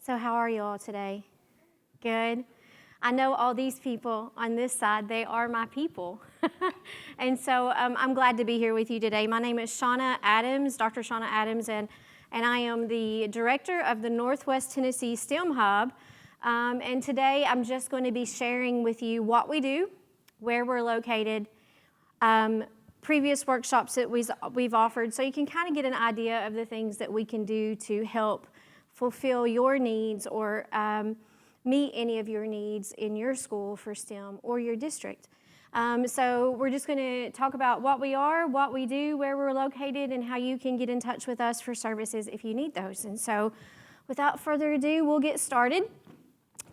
So how are you all today? Good. I know all these people on this side, they are my people. And so I'm glad to be here with you today. My name is Shawna Adams, Dr. Shawna Adams, and I am the director of the Northwest Tennessee STEM Hub. And today I'm just going to be sharing with you what we do, where we're located, previous workshops that we've offered, so you can kind of get an idea of the things that we can do to help fulfill your needs or meet any of your needs in your school for STEM or your district. So we're just going to talk about what we are, what we do, where we're located, and how you can get in touch with us for services if you need those. And so without further ado, we'll get started.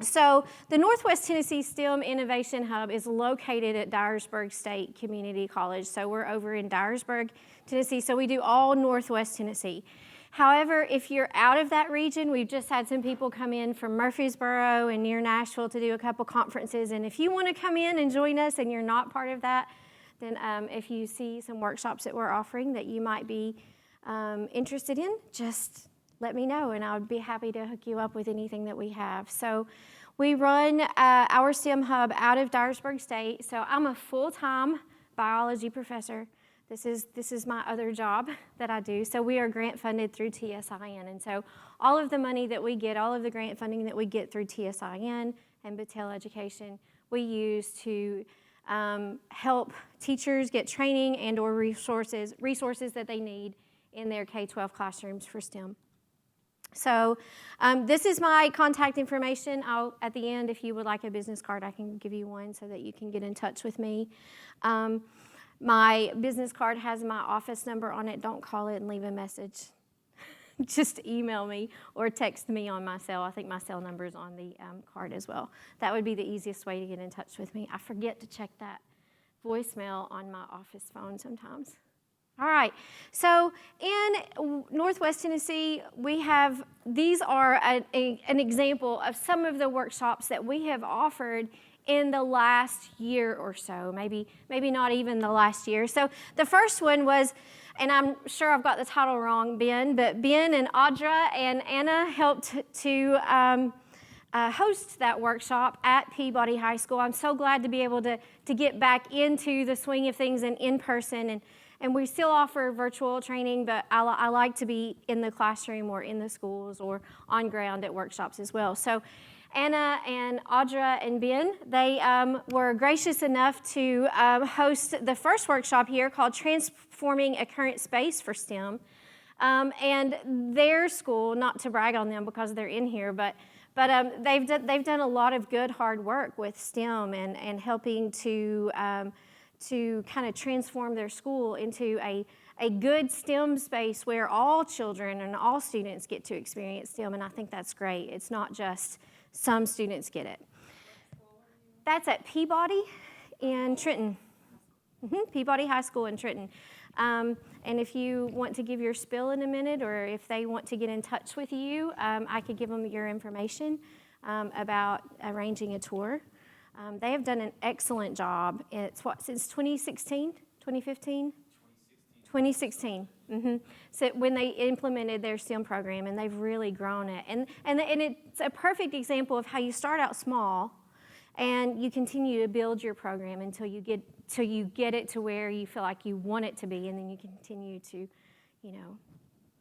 So the Northwest Tennessee STEM Innovation Hub is located at Dyersburg State Community College. So we're over in Dyersburg, Tennessee. So we do all Northwest Tennessee. However, if you're out of that region, we've just had some people come in from Murfreesboro and near Nashville to do a couple conferences. And if you want to come in and join us and you're not part of that, then if you see some workshops that we're offering that you might be interested in, just let me know, and I would be happy to hook you up with anything that we have. So we run our STEM Hub out of Dyersburg State. So I'm a full-time biology professor. This is my other job that I do. So we are grant funded through TSIN. And so all of the money that we get, all of the grant funding that we get through TSIN and Battelle Education, we use to help teachers get training and or resources that they need in their K-12 classrooms for STEM. So this is my contact information. At the end, if you would like a business card, I can give you one so that you can get in touch with me. My business card has my office number on it. Don't call it and leave a message. Just email me or text me on my cell. I think my cell number is on the card as well. That would be the easiest way to get in touch with me. I forget to check that voicemail on my office phone sometimes. All right, so in Northwest Tennessee, these are an example of some of the workshops that we have offered in the last year or so, maybe not even the last year. So the first one was, and I'm sure I've got the title wrong, but Ben and Audra and Anna helped to host that workshop at Peabody High School. I'm so glad to be able to get back into the swing of things and in person, and we still offer virtual training, but I like to be in the classroom or in the schools or on ground at workshops as well. So Anna and Audra and Ben, they were gracious enough to host the first workshop here called Transforming a Current Space for STEM. And their school, not to brag on them because they're in here, but they've done a lot of good hard work with STEM and helping to kind of transform their school into a good STEM space where all children and all students get to experience STEM, and I think that's great. It's not just some students get it. That's at Peabody in Trenton. Peabody High School in Trenton. And if you want to give your spiel in a minute, or if they want to get in touch with you, I could give them your information about arranging a tour. They have done an excellent job. It's since 2016, 2015? 2016. So when they implemented their STEM program, and they've really grown it. And it's a perfect example of how you start out small and you continue to build your program until you get it to where you feel like you want it to be, and then you continue to,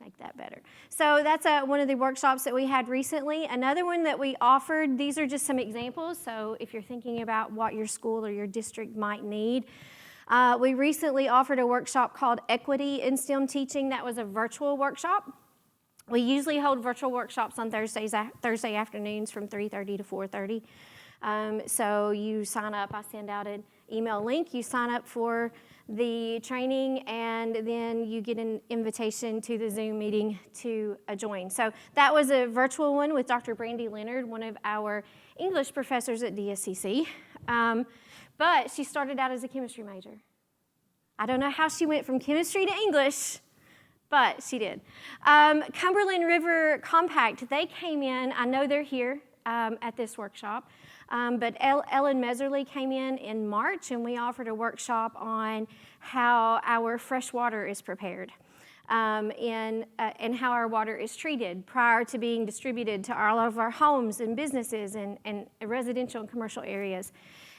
make that better. So that's one of the workshops that we had recently. Another one that we offered, these are just some examples, so if you're thinking about what your school or your district might need, we recently offered a workshop called Equity in STEM Teaching. That was a virtual workshop. We usually hold virtual workshops on Thursday afternoons from 3:30 to 4:30. So you sign up, I send out an email link, you sign up for the training, and then you get an invitation to the Zoom meeting to join. So that was a virtual one with Dr. Brandy Leonard, one of our English professors at DSCC. But she started out as a chemistry major. I don't know how she went from chemistry to English, but she did. Cumberland River Compact, they came in, I know they're here at this workshop, but Ellen Meserly came in March, and we offered a workshop on how our fresh water is prepared. in how our water is treated prior to being distributed to all of our homes and businesses and residential and commercial areas.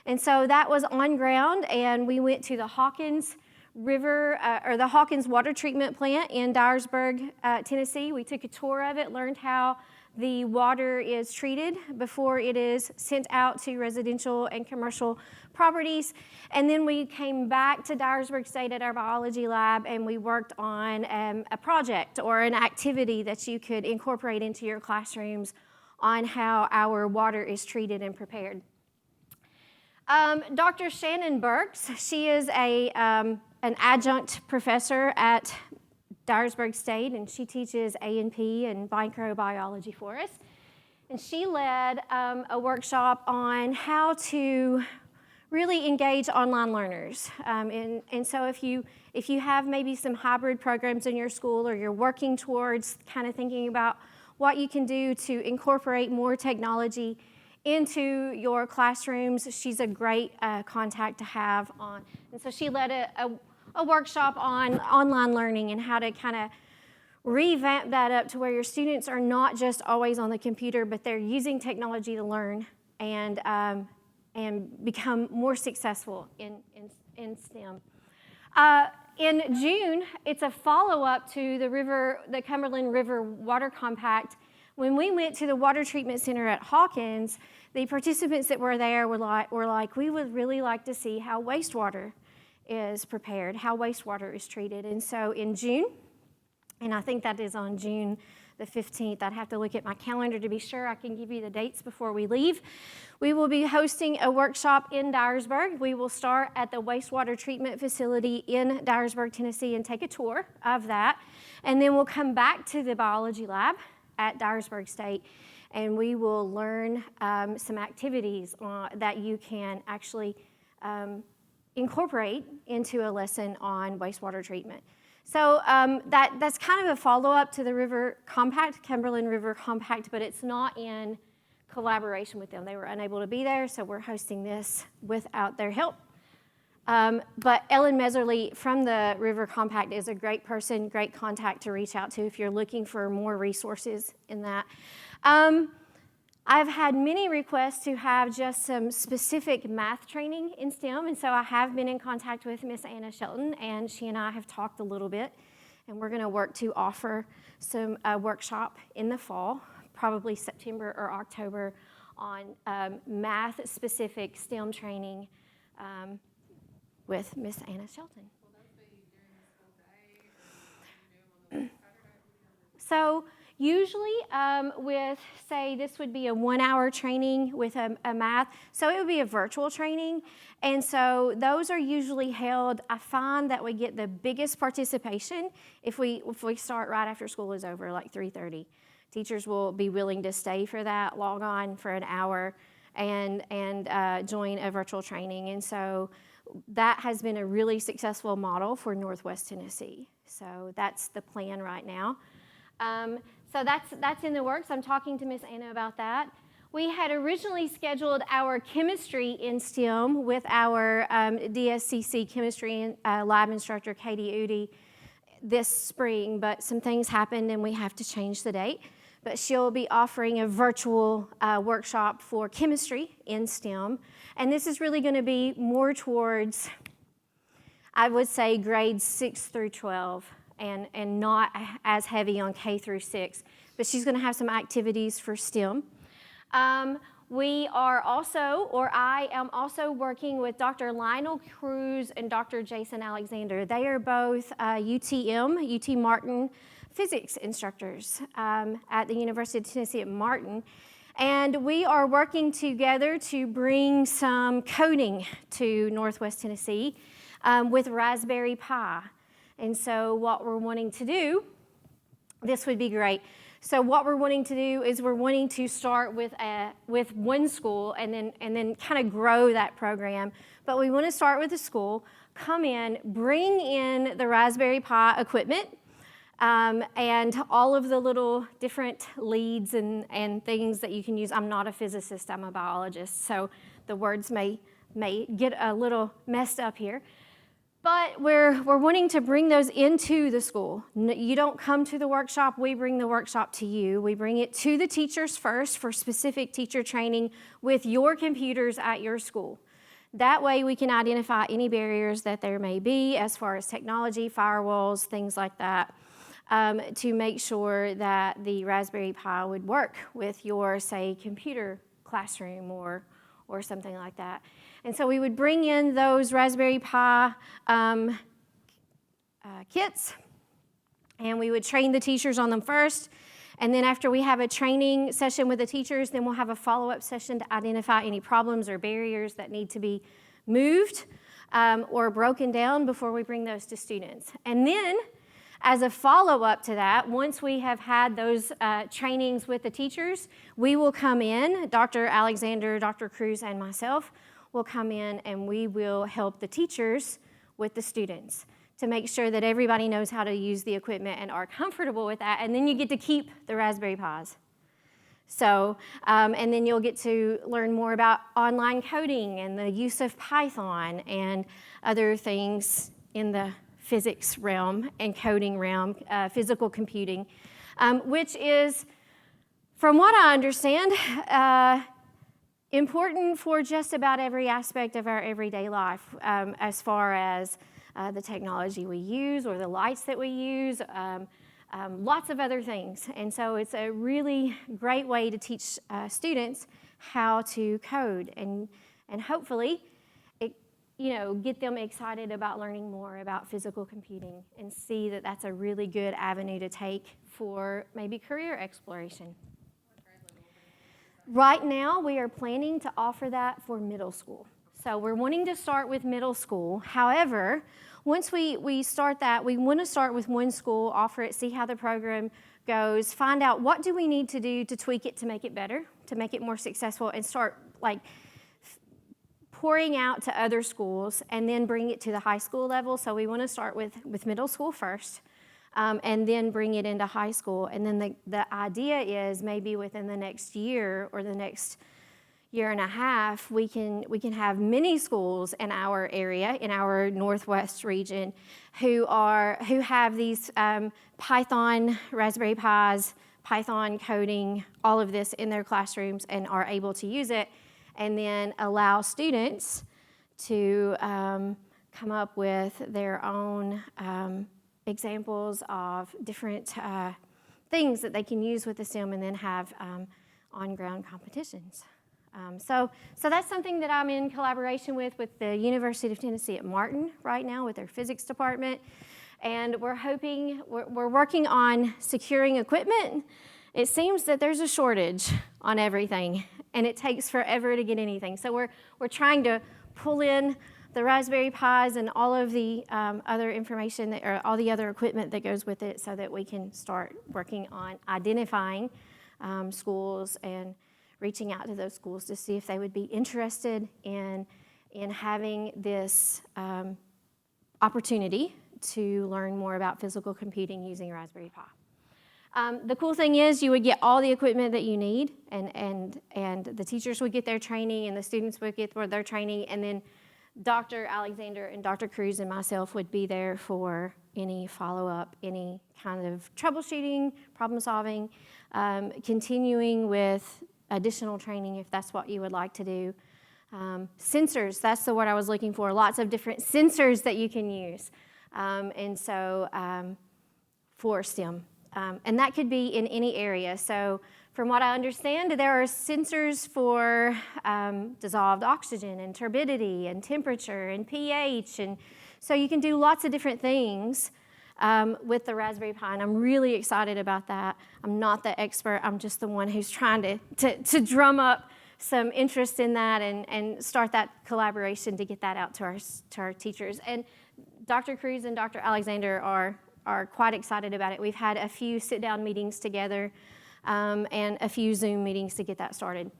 And so that was on ground, and we went to the Hawkins River, or the Hawkins Water Treatment Plant in Dyersburg, Tennessee. We took a tour of it, learned how the water is treated before it is sent out to residential and commercial properties. And then we came back to Dyersburg State at our biology lab, and we worked on a project or an activity that you could incorporate into your classrooms on how our water is treated and prepared. Dr. Shannon Burks, she is an adjunct professor at Dyersburg State, and she teaches A&P and microbiology for us. And she led a workshop on how to really engage online learners. And so if you have maybe some hybrid programs in your school, or you're working towards kind of thinking about what you can do to incorporate more technology into your classrooms, she's a great contact to have on. And so she led a workshop on online learning and how to kind of revamp that up to where your students are not just always on the computer, but they're using technology to learn and become more successful in STEM. In June, it's a follow-up to the Cumberland River Water Compact. When we went to the water treatment center at Hawkins, the participants that were there were like, we would really like to see how wastewater is prepared, how wastewater is treated. And so in June, and I think that is on June the 15th, I'd have to look at my calendar to be sure I can give you the dates before we leave, we will be hosting a workshop in Dyersburg. We will start at the wastewater treatment facility in Dyersburg, Tennessee, and take a tour of that. And then we'll come back to the biology lab at Dyersburg State, and we will learn some activities that you can actually incorporate into a lesson on wastewater treatment. So that's kind of a follow-up to the River Compact, Cumberland River Compact, but it's not in collaboration with them. They were unable to be there, so we're hosting this without their help. But Ellen Meserly from the River Compact is a great person, great contact to reach out to if you're looking for more resources in that. I've had many requests to have just some specific math training in STEM, and so I have been in contact with Miss Anna Shelton, and she and I have talked a little bit, and we're going to work to offer some workshop in the fall, probably September or October, on math-specific STEM training with Miss Anna Shelton. Will those be during the school day, or you do them on the Saturday? So usually with, say, this would be a 1-hour training with a math, so it would be a virtual training. And so those are usually held, I find that we get the biggest participation if we start right after school is over, like 3:30. Teachers will be willing to stay for that, log on for an hour, and join a virtual training. And so that has been a really successful model for Northwest Tennessee. So that's the plan right now. So that's in the works. I'm talking to Miss Anna about that. We had originally scheduled our chemistry in STEM with our DSCC chemistry lab instructor, Katie Udy, this spring, but some things happened and we have to change the date. But she'll be offering a virtual workshop for chemistry in STEM. And this is really going to be more towards, I would say, grades 6 through 12. And not as heavy on K through 6. But she's going to have some activities for STEM. We are also, or I am also working with Dr. Lionel Cruz and Dr. Jason Alexander. They are both UT Martin physics instructors at the University of Tennessee at Martin. And we are working together to bring some coding to Northwest Tennessee with Raspberry Pi. And so what we're wanting to do, this would be great. So what we're wanting to do is we're wanting to start with one school and then kind of grow that program. But we want to start with a school, come in, bring in the Raspberry Pi equipment, and all of the little different leads and things that you can use. I'm not a physicist, I'm a biologist, so the words may get a little messed up here. But we're wanting to bring those into the school. You don't come to the workshop, we bring the workshop to you. We bring it to the teachers first for specific teacher training with your computers at your school. That way we can identify any barriers that there may be as far as technology, firewalls, things like that, to make sure that the Raspberry Pi would work with your, say, computer classroom or something like that. And so we would bring in those Raspberry Pi kits, and we would train the teachers on them first. And then after we have a training session with the teachers, then we'll have a follow-up session to identify any problems or barriers that need to be moved or broken down before we bring those to students. And then, as a follow-up to that, once we have had those trainings with the teachers, we will come in, Dr. Alexander, Dr. Cruz, and myself will come in, and we will help the teachers with the students to make sure that everybody knows how to use the equipment and are comfortable with that. And then you get to keep the Raspberry Pis. So, and then you'll get to learn more about online coding and the use of Python and other things in the physics realm and coding realm, physical computing, which is, from what I understand, important for just about every aspect of our everyday life, as far as the technology we use or the lights that we use, lots of other things. And so it's a really great way to teach students how to code and hopefully get them excited about learning more about physical computing and see that that's a really good avenue to take for maybe career exploration. Right now, we are planning to offer that for middle school. So we're wanting to start with middle school. However, once we start that, we want to start with one school, offer it, see how the program goes, find out what do we need to do to tweak it to make it better, to make it more successful, and start pouring out to other schools and then bring it to the high school level. So we want to start with middle school first. And then bring it into high school. And then the idea is maybe within the next year or the next year and a half, we can have many schools in our area, in our Northwest region, who have these Python, Raspberry Pis, Python coding, all of this in their classrooms and are able to use it, and then allow students to come up with their own examples of different things that they can use with the STEM and then have on-ground competitions. So that's something that I'm in collaboration with the University of Tennessee at Martin right now with their physics department. And we're working on securing equipment. It seems that there's a shortage on everything, and it takes forever to get anything. So we're trying to pull in the Raspberry Pis and all of the other information, or all the other equipment that goes with it, so that we can start working on identifying schools and reaching out to those schools to see if they would be interested in having this opportunity to learn more about physical computing using Raspberry Pi. The cool thing is you would get all the equipment that you need, and the teachers would get their training, and the students would get their training, and then Dr. Alexander and Dr. Cruz and myself would be there for any follow-up, any kind of troubleshooting, problem solving, continuing with additional training if that's what you would like to do. Sensors, that's the word I was looking for, lots of different sensors that you can use. And so for STEM. And that could be in any area. So from what I understand, there are sensors for dissolved oxygen and turbidity and temperature and pH. And so you can do lots of different things with the Raspberry Pi, and I'm really excited about that. I'm not the expert. I'm just the one who's trying to drum up some interest in that and start that collaboration to get that out to our teachers. And Dr. Cruz and Dr. Alexander are quite excited about it. We've had a few sit-down meetings together and a few Zoom meetings to get that started.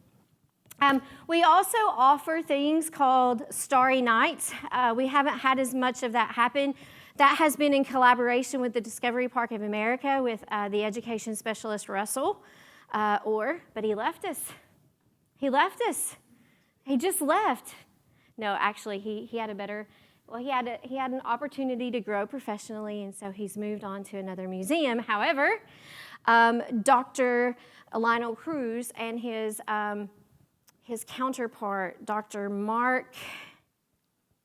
We also offer things called Starry Nights. We haven't had as much of that happen. That has been in collaboration with the Discovery Park of America with the education specialist Russell, but he left us. He left us. He just left. No, actually, he had a better Well, he had an opportunity to grow professionally, and so he's moved on to another museum. However, Dr. Lionel Cruz and his counterpart, Dr. Mark,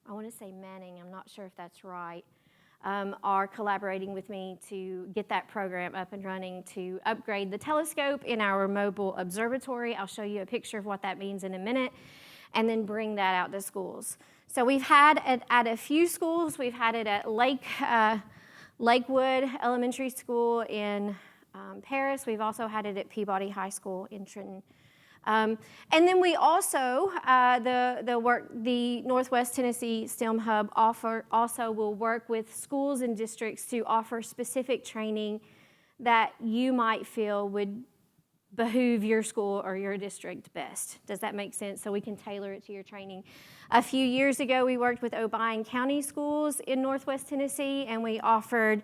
I want to say Manning, I'm not sure if that's right, are collaborating with me to get that program up and running to upgrade the telescope in our mobile observatory. I'll show you a picture of what that means in a minute, and then bring that out to schools. So we've had it at a few schools. We've had it at Lakewood Elementary School in Paris. We've also had it at Peabody High School in Trenton. And then we also, the Northwest Tennessee STEM Hub also will work with schools and districts to offer specific training that you might feel would behoove your school or your district best. Does that make sense? So we can tailor it to your training. A few years ago, we worked with Obion County Schools in Northwest Tennessee, and we offered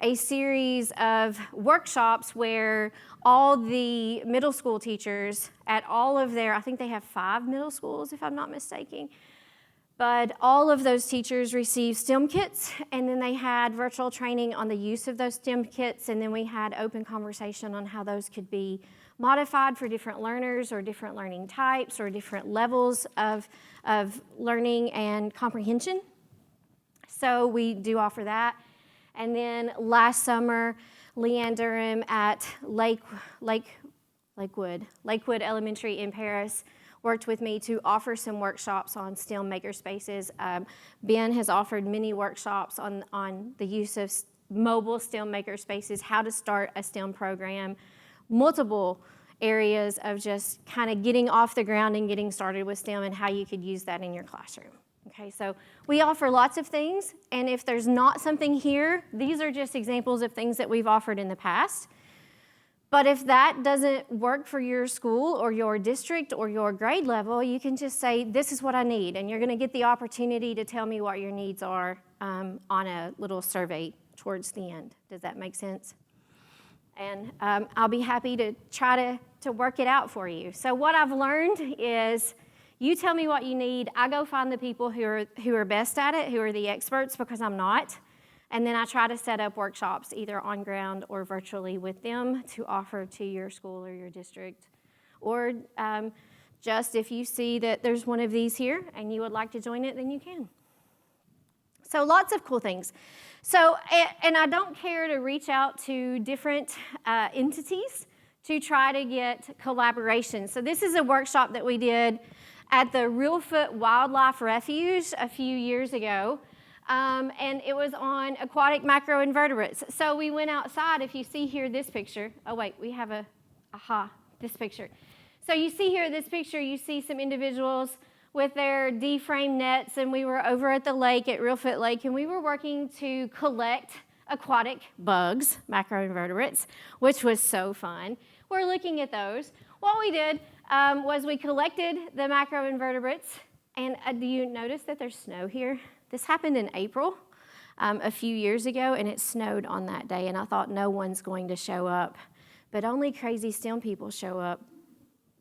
a series of workshops where all the middle school teachers at all of their, I think they have 5 middle schools if I'm not mistaken, but all of those teachers received STEM kits, and then they had virtual training on the use of those STEM kits, and then we had open conversation on how those could be modified for different learners or different learning types or different levels of learning and comprehension. So we do offer that. And then last summer, Leanne Durham at Lakewood Elementary in Paris worked with me to offer some workshops on STEM makerspaces. Ben has offered many workshops on the use of mobile STEM makerspaces, how to start a STEM program, multiple areas of just kind of getting off the ground and getting started with STEM and how you could use that in your classroom. Okay, so we offer lots of things, and if there's not something here, these are just examples of things that we've offered in the past. But if that doesn't work for your school or your district or your grade level, you can just say, this is what I need, and you're going to get the opportunity to tell me what your needs are on a little survey towards the end. Does that make sense? And I'll be happy to try to work it out for you. So what I've learned is you tell me what you need. I go find the people who are best at it, who are the experts, because I'm not. And then I try to set up workshops either on ground or virtually with them to offer to your school or your district. Or just if you see that there's one of these here and you would like to join it, then you can. So lots of cool things. So, and I don't care to reach out to different entities to try to get collaboration. So this is a workshop that we did at the Reelfoot Wildlife Refuge a few years ago, and it was on aquatic macroinvertebrates. So we went outside. If you see here this picture, oh wait, we have this picture. So you see here this picture, you see some individuals with their D-frame nets, and we were over at the lake at Reelfoot Lake, and we were working to collect aquatic bugs, macroinvertebrates, which was so fun. We're looking at those. What we did was we collected the macroinvertebrates, and do you notice that there's snow here? This happened in April a few years ago, and it snowed on that day, and I thought no one's going to show up, but only crazy STEM people show up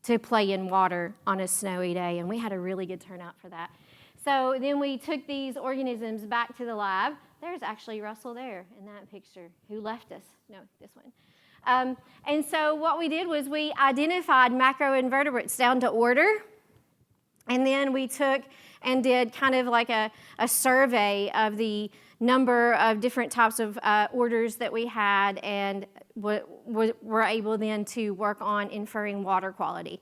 to play in water on a snowy day, and we had a really good turnout for that. So then we took these organisms back to the lab. There's actually Russell there in that picture who left us. No, this one. And so what we did was we identified macroinvertebrates down to order, and then we took and did kind of like a survey of the number of different types of orders that we had, and were able then to work on inferring water quality.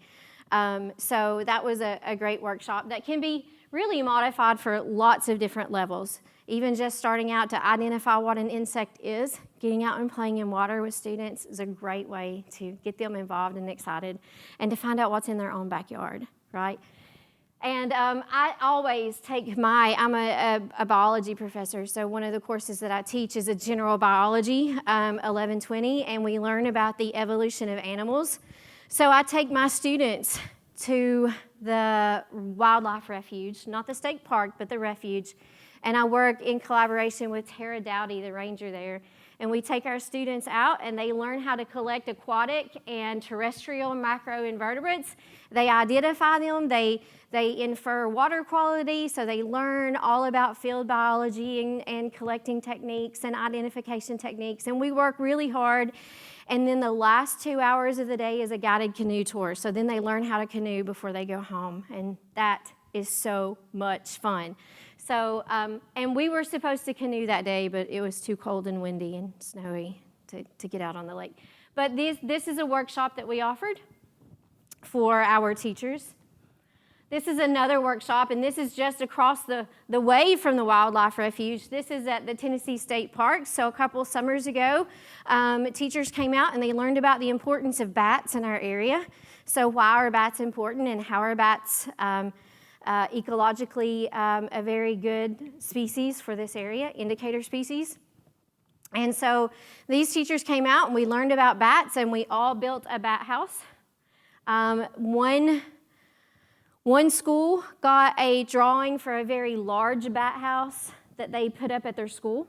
So that was a great workshop that can be really modified for lots of different levels. Even just starting out to identify what an insect is, getting out and playing in water with students is a great way to get them involved and excited and to find out what's in their own backyard, right? And I always take I'm a biology professor, so one of the courses that I teach is a general biology, 1120, and we learn about the evolution of animals. So I take my students to the wildlife refuge, not the state park, but the refuge, and I work in collaboration with Tara Dowdy, the ranger there, And we take our students out and they learn how to collect aquatic and terrestrial macroinvertebrates. They identify them, they infer water quality, so they learn all about field biology and collecting techniques and identification techniques. And we work really hard. And then the last 2 hours of the day is a guided canoe tour. So then they learn how to canoe before they go home. And that is so much fun. So, and we were supposed to canoe that day, but it was too cold and windy and snowy to get out on the lake. But this is a workshop that we offered for our teachers. This is another workshop, and this is just across the way from the Wildlife Refuge. This is at the Tennessee State Park. So a couple of summers ago, teachers came out and they learned about the importance of bats in our area. So why are bats important and how are bats ecologically a very good species for this area, indicator species. And so these teachers came out and we learned about bats and we all built a bat house. One school got a drawing for a very large bat house that they put up at their school.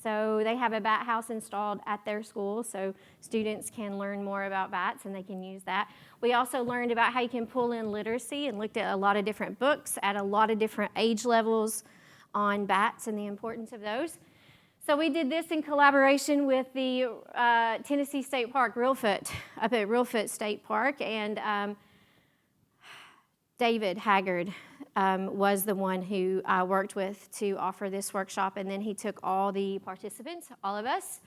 So they have a bat house installed at their school so students can learn more about bats and they can use that. We also learned about how you can pull in literacy and looked at a lot of different books at a lot of different age levels on bats and the importance of those. So we did this in collaboration with the Tennessee State Park, Reelfoot, up at Reelfoot State Park, and David Haggard was the one who I worked with to offer this workshop, and then he took all the participants, all of us,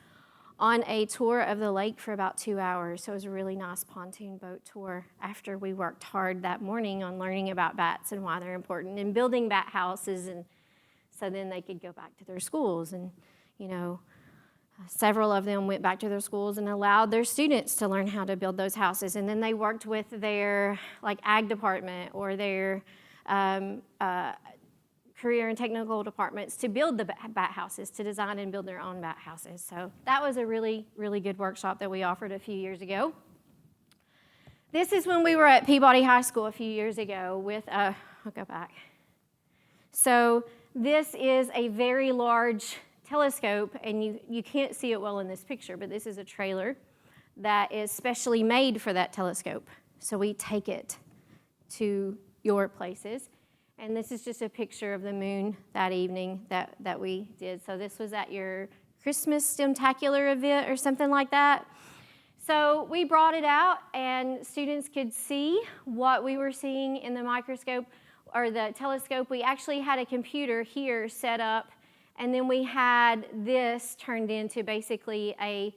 on a tour of the lake for about 2 hours. So it was a really nice pontoon boat tour after we worked hard that morning on learning about bats and why they're important and building bat houses, and so then they could go back to their schools. And, you know, several of them went back to their schools and allowed their students to learn how to build those houses. And then they worked with their ag department or their career and technical departments to build the bat houses, to design and build their own bat houses. So that was a really, really good workshop that we offered a few years ago. This is when we were at Peabody High School a few years ago with I'll go back. So this is a very large telescope, and you can't see it well in this picture, but this is a trailer that is specially made for that telescope. So we take it to your places. And this is just a picture of the moon that evening that we did. So this was at your Christmas Stemtacular event or something like that. So we brought it out, and students could see what we were seeing in the microscope or the telescope. We actually had a computer here set up, and then we had this turned into basically a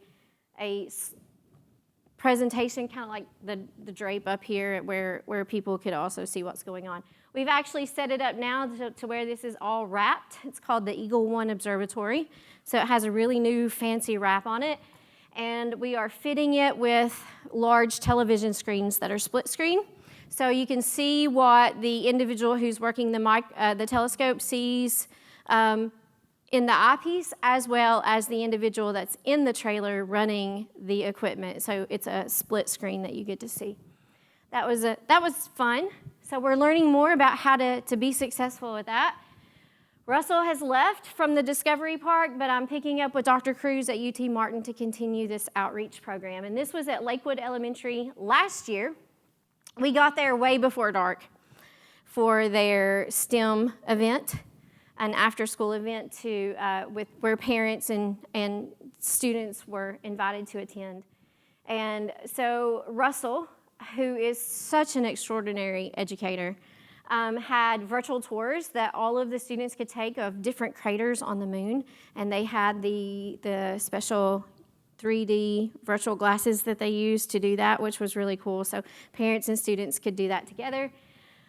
presentation, kind of like the drape up here where people could also see what's going on. We've actually set it up now to where this is all wrapped. It's called the Eagle One Observatory. So it has a really new fancy wrap on it. And we are fitting it with large television screens that are split screen. So you can see what the individual who's working the telescope sees in the eyepiece, as well as the individual that's in the trailer running the equipment. So it's a split screen that you get to see. That was fun. So we're learning more about how to be successful with that. Russell has left from the Discovery Park, but I'm picking up with Dr. Cruz at UT Martin to continue this outreach program. And this was at Lakewood Elementary last year. We got there way before dark for their STEM event, an after-school event where parents and students were invited to attend. And so Russell, who is such an extraordinary educator, had virtual tours that all of the students could take of different craters on the moon, and they had the special 3D virtual glasses that they used to do that, which was really cool. So parents and students could do that together.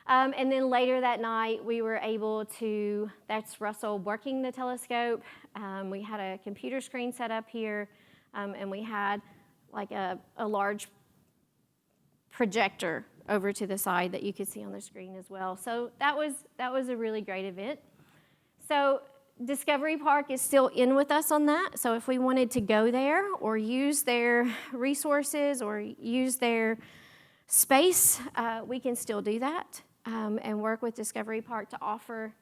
And then later that night, we were able to, that's Russell working the telescope. We had a computer screen set up here, and we had like a large projector over to the side that you could see on the screen as well. So that was a really great event. So Discovery Park is still in with us on that. So if we wanted to go there or use their resources or use their space, we can still do that and work with Discovery Park to offer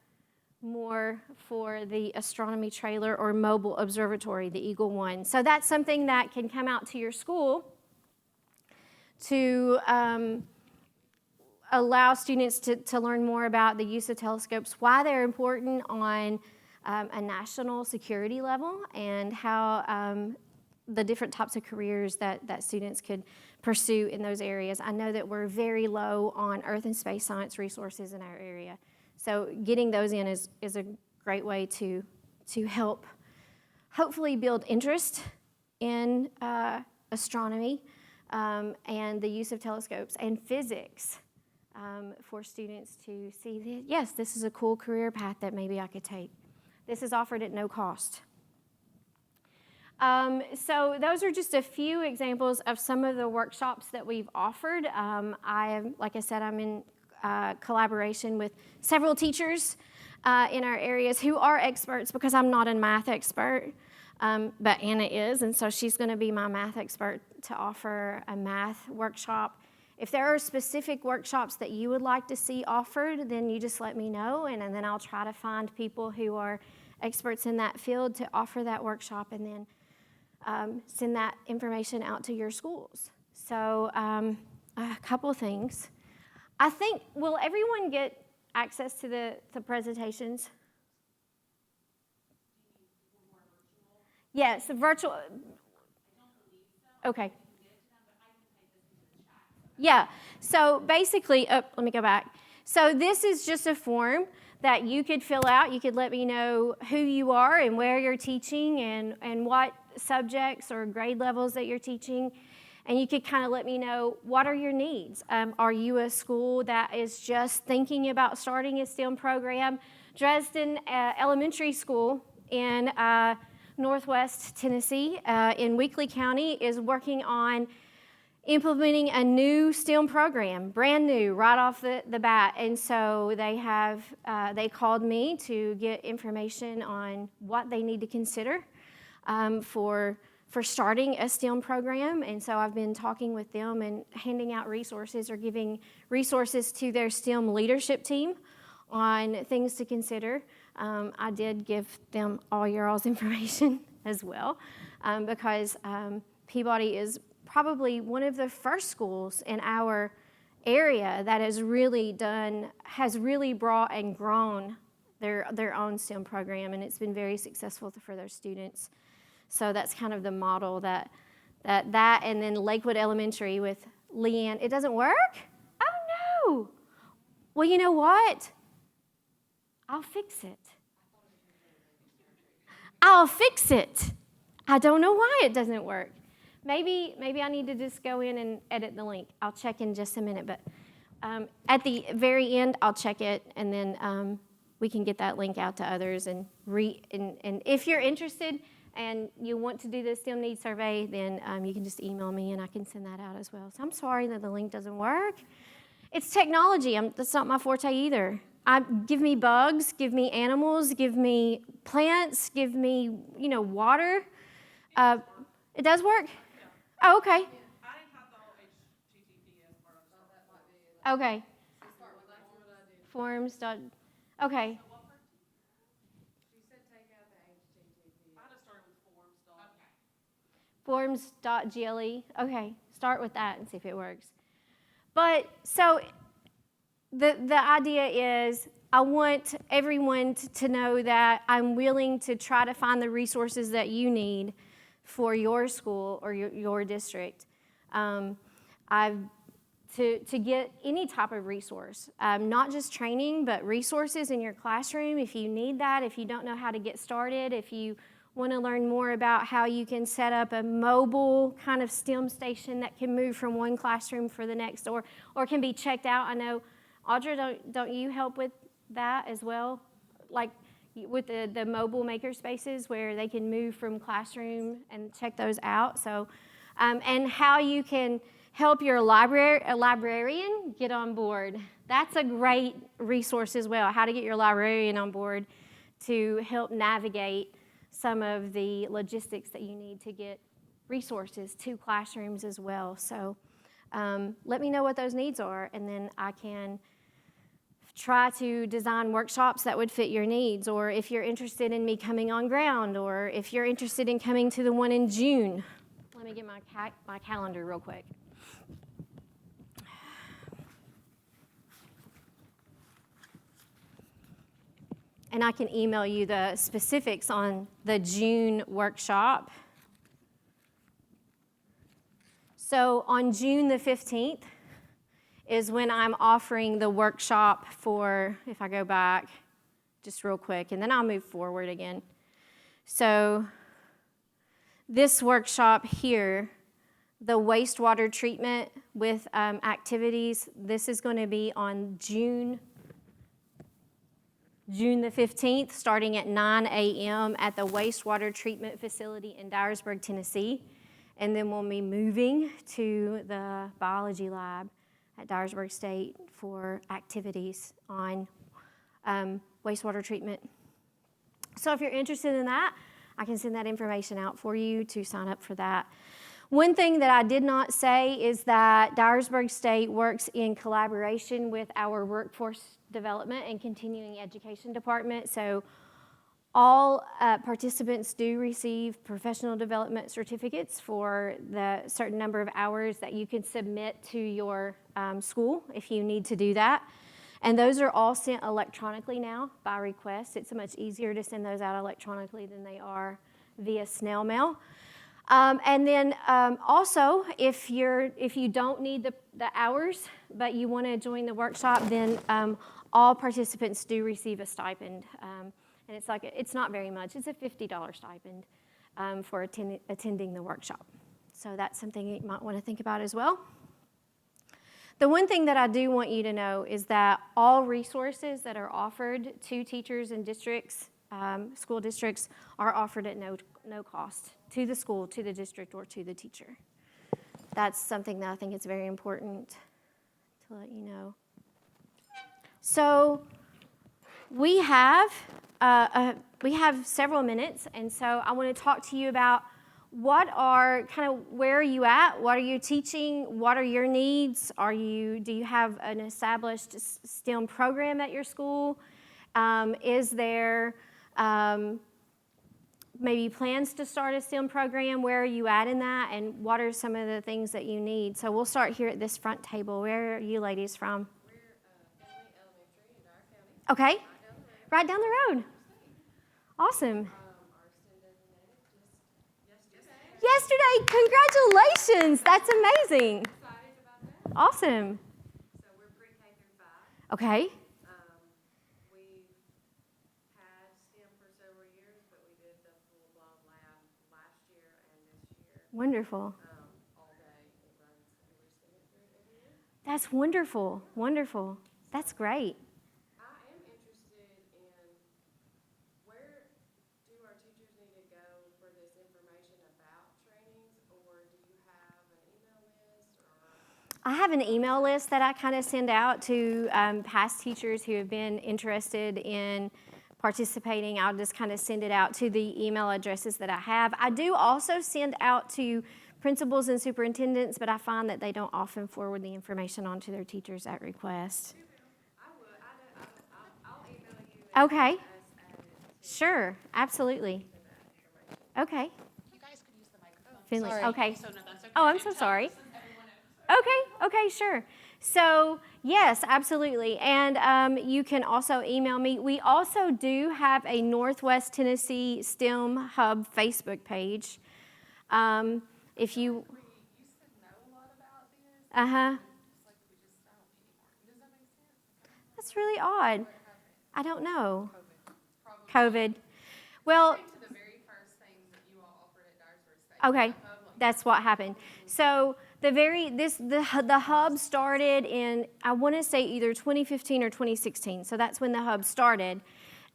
more for the astronomy trailer or mobile observatory, the Eagle One. So that's something that can come out to your school to allow students to learn more about the use of telescopes, why they're important on a national security level, and how the different types of careers that students could pursue in those areas. I know that we're very low on earth and space science resources in our area. So getting those in is a great way to help hopefully build interest in astronomy and the use of telescopes and physics for students to see that, yes, this is a cool career path that maybe I could take. This is offered at no cost. So those are just a few examples of some of the workshops that we've offered. Like I said, I'm in collaboration with several teachers in our areas who are experts, because I'm not a math expert, but Anna is, and so she's going to be my math expert to offer a math workshop. If there are specific workshops that you would like to see offered, then you just let me know, and then I'll try to find people who are experts in that field to offer that workshop, and then send that information out to your schools. So a couple of things. I think, will everyone get access to the presentations? Yes, the virtual. Okay. Yeah, so basically, let me go back. So this is just a form that you could fill out. You could let me know who you are and where you're teaching and what subjects or grade levels that you're teaching. And you could kind of let me know, what are your needs? Are you a school that is just thinking about starting a STEM program? Dresden Elementary School in Northwest Tennessee in Weakley County is working on implementing a new STEM program, brand new, right off the bat. And so they called me to get information on what they need to consider for starting a STEM program. And so I've been talking with them and handing out resources or giving resources to their STEM leadership team on things to consider. I did give them all your all's information as well, because Peabody is probably one of the first schools in our area that has really brought and grown their own STEM program, and it's been very successful for their students. So that's kind of the model that and then Lakewood Elementary with Leanne. It doesn't work? Oh no. Well, you know what? I'll fix it. I'll fix it. I don't know why it doesn't work. Maybe I need to just go in and edit the link. I'll check in just a minute, but at the very end, I'll check it, and then we can get that link out to others. And if you're interested and you want to do the STEM needs survey, then you can just email me, and I can send that out as well. So I'm sorry that the link doesn't work. It's technology. That's not my forte either. Give me bugs, give me animals, give me plants, give me water. It does work? Oh, okay. I think I thought HTTPS part of that might be. Okay. Forms. Okay. She said take out the HTTPS. I just started with forms. Forms.gle. Okay. Start with that and see if it works. But so the idea is I want everyone to know that I'm willing to try to find the resources that you need for your school or your district. To get any type of resource, not just training, but resources in your classroom if you need that, if you don't know how to get started, if you want to learn more about how you can set up a mobile kind of STEM station that can move from one classroom for the next or can be checked out. I know, Audra, don't you help with that as well? Like with the mobile maker spaces where they can move from classroom and check those out. So, and how you can help your librarian get on board. That's a great resource as well, how to get your librarian on board to help navigate some of the logistics that you need to get resources to classrooms as well. So let me know what those needs are, and then I can try to design workshops that would fit your needs, or if you're interested in me coming on ground, or if you're interested in coming to the one in June. Let me get my calendar real quick. And I can email you the specifics on the June workshop. So on June the 15th is when I'm offering the workshop for, if I go back just real quick, and then I'll move forward again. So this workshop here, the wastewater treatment with activities, this is going to be on June the 15th, starting at 9 a.m. at the wastewater treatment facility in Dyersburg, Tennessee. And then we'll be moving to the biology lab at Dyersburg State for activities on wastewater treatment. So if you're interested in that, I can send that information out for you to sign up for that. One thing that I did not say is that Dyersburg State works in collaboration with our workforce development and continuing education department. So all participants do receive professional development certificates for the certain number of hours that you can submit to your school if you need to do that. And those are all sent electronically now by request. It's much easier to send those out electronically than they are via snail mail. And then also, if you don't need the hours, but you want to join the workshop, then all participants do receive a stipend. And it's not very much. It's a $50 stipend for attending the workshop. So that's something you might want to think about as well. The one thing that I do want you to know is that all resources that are offered to teachers and districts, school districts, are offered at no cost to the school, to the district, or to the teacher. That's something that I think is very important to let you know. So we have several minutes, and so I want to talk to you about where are you at? What are you teaching? What are your needs? Do you have an established STEM program at your school? Is there maybe plans to start a STEM program? Where are you at in that? And what are some of the things that you need? So we'll start here at this front table. Where are you ladies from? We're Family Elementary in Dyer County. Okay. Right down the road. Awesome. Our STEM designated just Yesterday, yesterday. congratulations. That's amazing. Excited about that. Awesome. So we're pre-K through 5. Okay. We've had STEM for several years, but we did the full-blown lab last year and this year. Wonderful. All day. It runs every STEM through every year. That's wonderful. Wonderful. That's great. I am interested in where do our teachers need to go for this information about trainings, or do you have an email list? I have an email list that I kind of send out to past teachers who have been interested in participating. I'll just kind of send it out to the email addresses that I have. I do also send out to principals and superintendents, but I find that they don't often forward the information on to their teachers at request. I would. I'll email you. Okay. Sure, absolutely. Okay. You guys could use the microphone. Finley, Sorry. okay. So, no, that's okay. Oh, I'm so sorry. Okay, sure. So, yes, absolutely. And you can also email me. We also do have a Northwest Tennessee STEM Hub Facebook page. If you... We used to know a lot about this. Uh-huh. It's like we just don't anymore. Does that make sense? That's really odd. What happened? I don't know. Probably. COVID. Well... Came to the very first things that you all offered at Dyersburg State. Okay, The hub, like, that's what happened. So the hub started in, I want to say either 2015 or 2016. So that's when the hub started,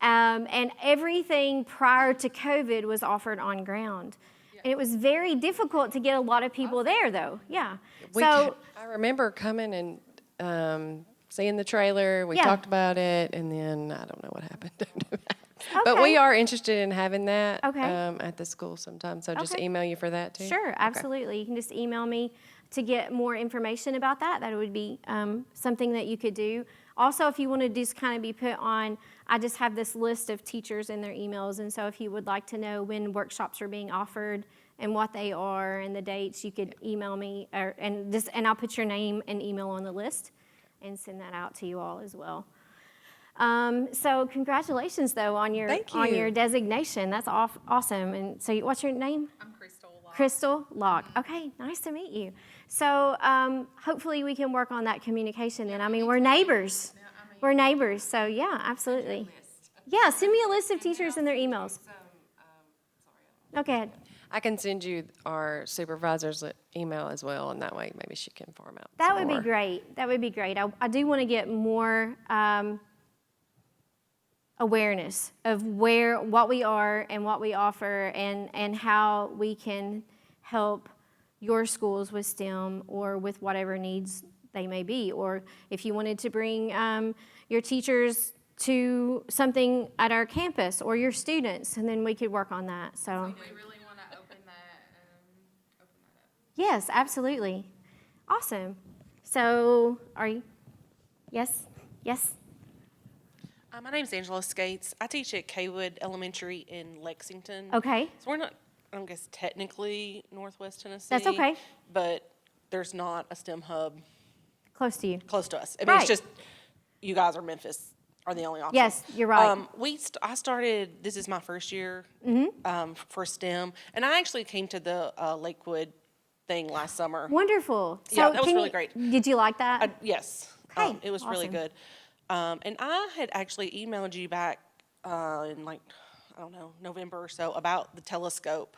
and everything prior to COVID was offered on ground. And it was very difficult to get a lot of people there, though. Yeah. So I remember coming and seeing the trailer. We Yeah. talked about it, and then I don't know what happened. But Okay. we are interested in having that Okay. at the school sometime. So just Okay. email you for that too. Sure, Okay. absolutely. You can just email me to get more information about that, that would be something that you could do. Also, if you want to just kind of be put on, I just have this list of teachers and their emails, and so if you would like to know when workshops are being offered and what they are and the dates, you could email me, and I'll put your name and email on the list and send that out to you all as well. So congratulations, though, on your Thank on you. your designation. That's awesome. And so, what's your name? I'm Crystal Locke. Crystal Locke. Okay, nice to meet you. So hopefully we can work on that communication. And I mean, we're neighbors. We're neighbors. So yeah, absolutely. Yeah, send me a list of teachers and their emails. Okay. I can send you our supervisor's email as well, and that way maybe she can farm out. That some would be more. great. That would be great. I do want to get more awareness of what we are and what we offer, and how we can help your schools with STEM or with whatever needs they may be. Or if you wanted to bring your teachers to something at our campus or your students, and then we could work on that. So We really want to open that up. yes, absolutely. Awesome. So are you? Yes? Yes? My name's Angela Skates. I teach at Kaywood Elementary in Lexington. Okay. So we're not, I don't guess, technically Northwest Tennessee. That's okay. But there's not a STEM hub Close to you. close to us. I mean, Right. it's just, you guys are Memphis, are the only option. Yes, you're right. I started, this is my first year for STEM, and I actually came to the Lakewood thing last summer. Wonderful. So Yeah, that was can really you- great. Did you like that? Yes. Okay, It was really awesome. good. And I had actually emailed you back in like, I don't know, November or so about the telescope,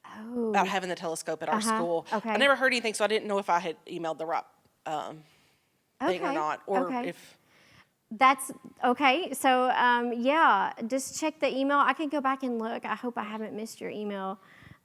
Oh, about having the telescope at our school. okay. I never heard anything, so I didn't know if I had emailed the right thing or Okay, not, or okay. if, that's okay. So yeah, just check the email. I can go back and look. I hope I haven't missed your email.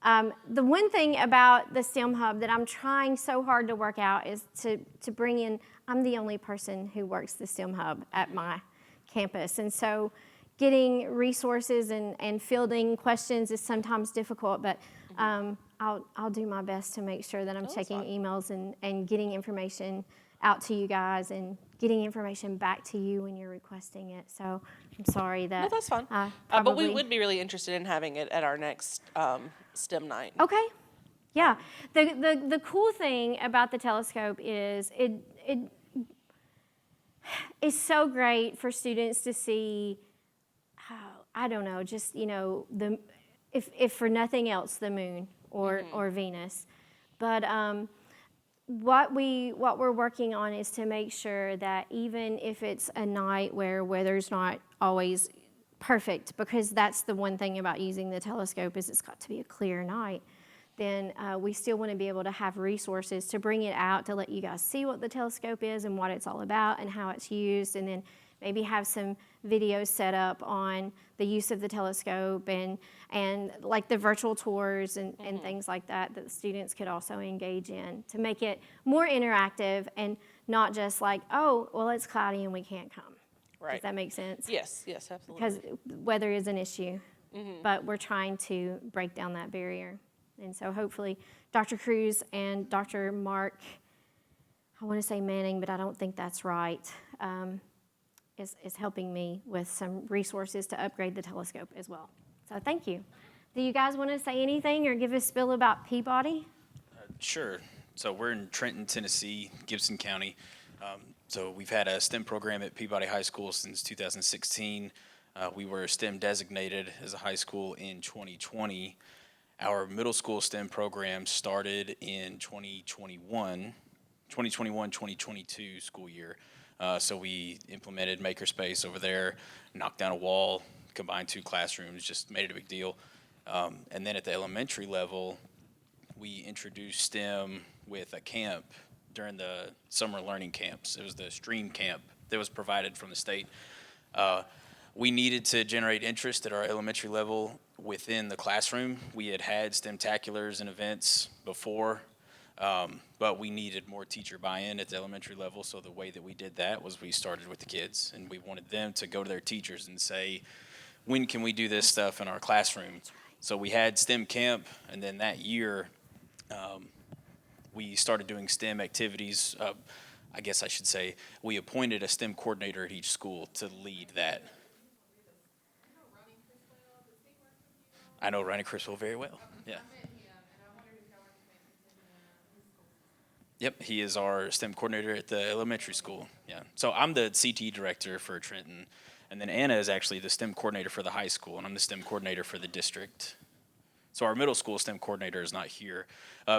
The one thing about the STEM Hub that I'm trying so hard to work out is to bring in, I'm the only person who works the STEM Hub at my campus. And so getting resources and fielding questions is sometimes difficult, but I'll do my best to make sure that I'm checking emails and getting information out to you guys and getting information back to you when you're requesting it. So I'm sorry that. no, that's fine. I But we probably- would be really interested in having it at our next STEM night. Okay. Yeah. The cool thing about the telescope is it is so great for students to see, I don't know, just, if for nothing else, the moon or Venus. But what we're working on is to make sure that even if it's a night where weather's not always perfect, because that's the one thing about using the telescope is it's got to be a clear night, then we still want to be able to have resources to bring it out to let you guys see what the telescope is and what it's all about and how it's used, and then maybe have some videos set up on the use of the telescope and like the virtual tours and things like that the students could also engage in to make it more interactive and not just like, oh, well, it's cloudy and we can't come. Does Right. that make sense? Yes, yes, absolutely. Because weather is an issue, but we're trying to break down that barrier. And so hopefully Dr. Cruz and Dr. Mark, I want to say Manning, but I don't think that's right, is helping me with some resources to upgrade the telescope as well. So thank you. Do you guys want to say anything or give a spiel about Peabody? Sure. So we're in Trenton, Tennessee, Gibson County. So we've had a STEM program at Peabody High School since 2016. We were STEM designated as a high school in 2020. Our middle school STEM program started in 2021-2022 school year. So we implemented Makerspace over there, knocked down a wall, combined 2 classrooms, just made it a big deal. And then at the elementary level, we introduced STEM with a camp during the summer learning camps. It was the STREAM camp that was provided from the state. We needed to generate interest at our elementary level within the classroom. We had STEMtaculars and events before, but we needed more teacher buy-in at the elementary level. So the way that we did that was we started with the kids, and we wanted them to go to their teachers and say, when can we do this stuff in our classroom? So we had STEM camp, and then that year, we started doing STEM activities. I guess I should say we appointed a STEM coordinator at each school to lead that. I know Ronnie Criswell very well. Yeah. Yep, he is our STEM coordinator at the elementary school. Yeah. So I'm the CT director for Trenton, and then Anna is actually the STEM coordinator for the high school, and I'm the STEM coordinator for the district. So our middle school STEM coordinator is not here.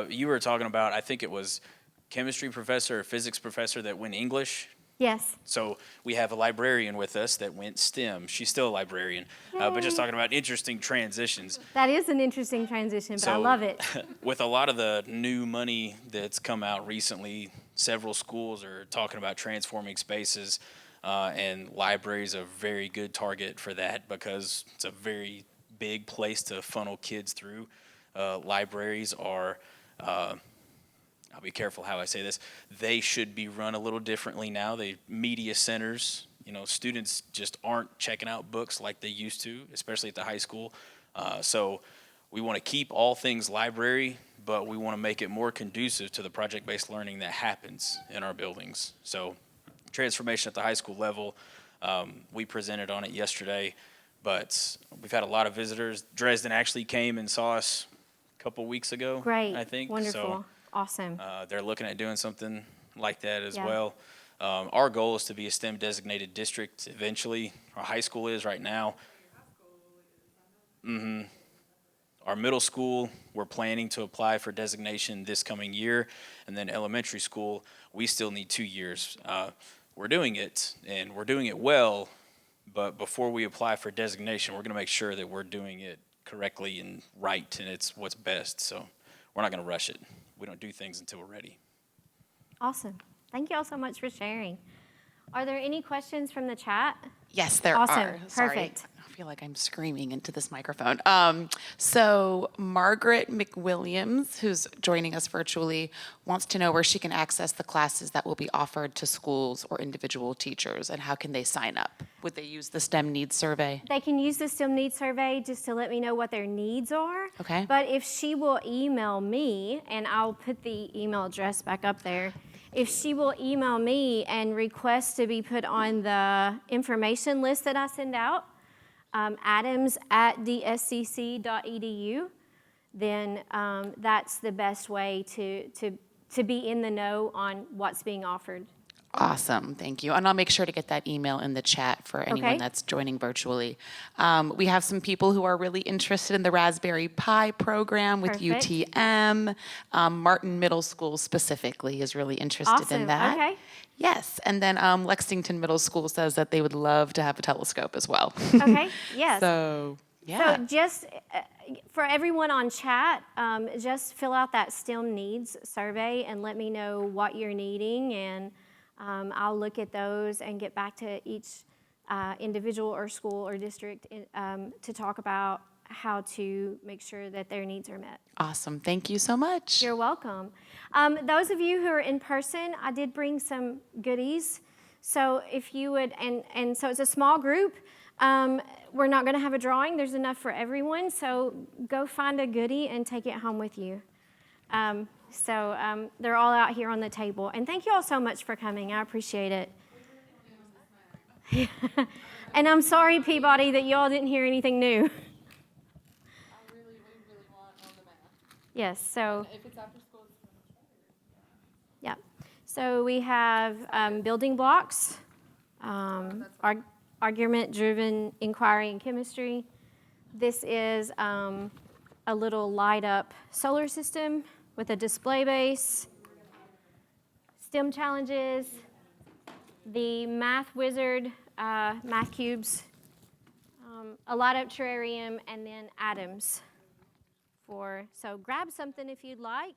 You were talking about, I think it was chemistry professor or physics professor that went English. Yes. So we have a librarian with us that went STEM. She's still a librarian, but just talking about interesting transitions. That is an interesting transition, but I So, love it. With a lot of the new money that's come out recently, several schools are talking about transforming spaces, and libraries are a very good target for that because it's a very big place to funnel kids through. Libraries are, I'll be careful how I say this, they should be run a little differently now. They media centers, students just aren't checking out books like they used to, especially at the high school. So we want to keep all things library, but we want to make it more conducive to the project-based learning that happens in our buildings. So transformation at the high school level, we presented on it yesterday, but we've had a lot of visitors. Dresden actually came and saw us a couple weeks ago, Great. I think. Wonderful. So, awesome. they're looking at doing something like that as Yeah. well. Our goal is to be a STEM designated district eventually. Our high school is right now. Our middle school, we're planning to apply for designation this coming year. And then elementary school, we still need 2 years. We're doing it, and we're doing it well. But before we apply for designation, we're going to make sure that we're doing it correctly and right, and it's what's best. So we're not going to rush it. We don't do things until we're ready. Awesome. Thank you all so much for sharing. Are there any questions from the chat? Yes, there Awesome. are. Sorry. Perfect. I feel like I'm screaming into this microphone. So Margaret McWilliams, who's joining us virtually, wants to know where she can access the classes that will be offered to schools or individual teachers, and how can they sign up? Would they use the STEM needs survey? They can use the STEM needs survey just to let me know what their needs are. Okay. But if she will email me, and I'll put the email address back up there, if she will email me and request to be put on the information list that I send out, adams@dscc.edu, then that's the best way to be in the know on what's being offered. Awesome, thank you. And I'll make sure to get that email in the chat for anyone Okay. that's joining virtually. We have some people who are really interested in the Raspberry Pi program with Perfect. UTM. Martin Middle School specifically is really interested Awesome, in that. okay. Yes, and then Lexington Middle School says that they would love to have a telescope as well. Okay, yes. So, yeah. So just for everyone on chat, just fill out that STEM needs survey and let me know what you're needing, and I'll look at those and get back to each individual or school or district to talk about how to make sure that their needs are met. Awesome, thank you so much. You're welcome. Those of you who are in person, I did bring some goodies. So if you would, and so it's a small group. We're not going to have a drawing. There's enough for everyone. So go find a goodie and take it home with you. So they're all out here on the table. And thank you all so much for coming. I appreciate it. And I'm sorry, Peabody, that you all didn't hear anything new. We really want on the map. Yes, so. If it's after school, it's Yeah. So we have building blocks, argument-driven inquiry in chemistry. This is a little light-up solar system with a display base. STEM challenges, the Math Wizard, math cubes, a light-up terrarium, and then atoms. So grab something if you'd like.